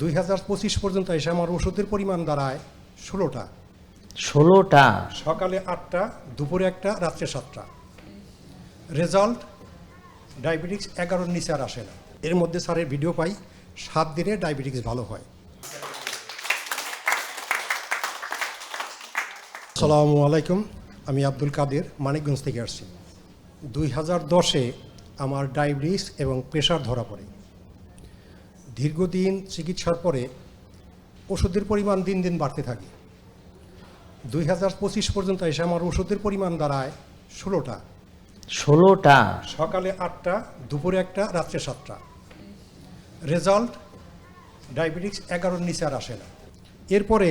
2025 পর্যন্ত এসে আমার ওষুধের পরিমাণ দাঁড়ায় 16টা। 16টা? সকালে 8টা, দুপুরে 1টা, রাত্রে 7টা। রেজাল্ট ডায়াবেটিক্স 11-র নিচে আর আসে না। এর মধ্যে স্যারের ভিডিও পাই 7 দিনে ডায়াবেটিক্স ভালো হয়। আসসালামু আলাইকুম, আমি আব্দুল কাদের, মানিকগঞ্জ থেকে আসছি। 2010-এ আমার ডায়াবেটিস এবং প্রেশার ধরা পড়ে। দীর্ঘদিন চিকিৎসার পরে ওষুধের পরিমাণ দিন দিন বাড়তে থাকে। 2025 পর্যন্ত এসে আমার ওষুধের পরিমাণ দাঁড়ায় 16টা। 16টা? সকালে 8টা, দুপুরে 1টা, রাত্রে 7টা। রেজাল্ট ডায়াবেটিক্স 11-র নিচে আর আসে না। এরপরে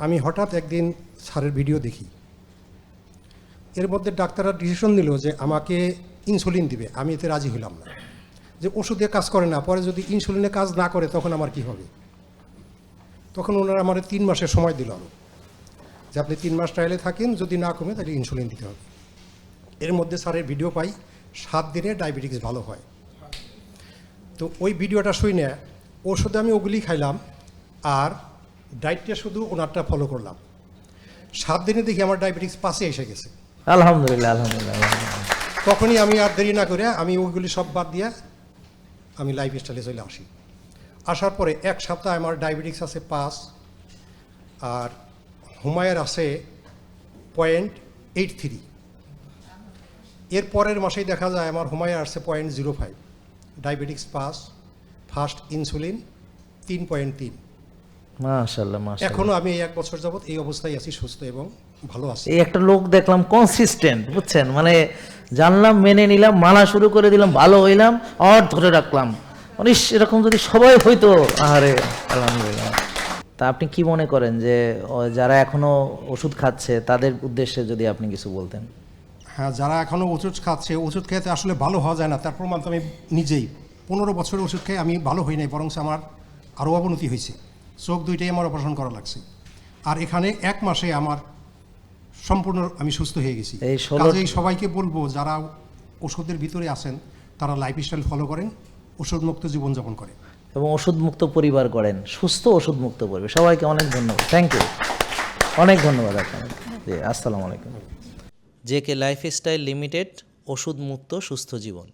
আমি হঠাৎ একদিন স্যারের ভিডিও দেখি। এর মধ্যে ডাক্তাররা ডিসিশন নিল যে আমাকে ইনসুলিন দিবে। আমি এতে রাজি হলাম না, যে ওষুধে কাজ করে না, পরে যদি ইনসুলিনে কাজ না করে তখন আমার কি হবে। তখন ওনারা আমার 3 মাসের সময় দিল, যে আপনি 3 মাস ট্রায়ালে থাকেন, যদি না কমে তাহলে ইনসুলিন দিতে হবে। এর মধ্যে স্যারের ভিডিও পাই 7 দিনে ডায়াবেটিক্স ভালো হয়। তো ওই ভিডিওটা শুনে ওষুধে আমি ওগুলি খাইলাম, আর ডায়েটটা শুধু ওনারটা ফলো করলাম। 7 দিনে দেখি আমার ডায়াবেটিক্স 5-এ এসে গেছে। আলহামদুলিল্লাহ, আলহামদুলিল্লাহ। তখনই আমি আর দেরি না করে আমি ওইগুলি সব বাদ দিয়ে আমি লাইফ স্টাইলে চলে আসি। আসার পরে 1 সপ্তাহ আমার ডায়াবেটিক্স আছে 5, আর হুমায়ের আছে 0.83। এর পরের মাসেই দেখা যায় আমার হুমায়ের আসছে 0.05। Diabetics 5, first insulin 3.3। মাশাআল্লাহ, মাশাআল্লাহ। এখনো আমি এই 1 বছর যাবত এই অবস্থায় আছি, সুস্থ এবং ভালো আছি। এই একটা লোক দেখলাম কনসিস্টেন্ট, বুঝছেন, মানে জানলাম, মেনে নিলাম, মানা শুরু করে দিলাম, ভালো হইলাম, আর ধরে রাখলাম। মানে এরকম যদি সবাই হইতো, আরে আলহামদুলিল্লাহ। তা আপনি কি মনে করেন যে যারা এখনো ওষুধ খাচ্ছে তাদের উদ্দেশ্যে যদি আপনি কিছু বলতেন? হ্যাঁ, যারা এখনও ওষুধ খাচ্ছে, ওষুধ খেতে আসলে ভালো হওয়া যায় না, তার প্রমাণ তো আমি নিজেই। 15 বছরের ওষুধ খেয়ে আমি ভালো হই নাই, বরং আমার আরও অবনতি হয়েছে। চোখ দুইটাই আমার অপারেশন করা লাগছে, আর এখানে 1 মাসে আমার সম্পূর্ণ আমি সুস্থ হয়ে গেছি। কাজেই সবাইকে বলবো, যারা ওষুধের ভিতরে আছেন তারা লাইফস্টাইল ফলো করেন, ওষুধমুক্ত জীবনযাপন করেন এবং ওষুধমুক্ত পরিবার করেন, সুস্থ ওষুধমুক্ত পরিবার। সবাইকে অনেক ধন্যবাদ, থ্যাংক ইউ, অনেক ধন্যবাদ আপনাকে। জি, আসসালামু আলাইকুম। জেকে লাইফস্টাইল লিমিটেড, ওষুধ মুক্ত সুস্থ জীবন।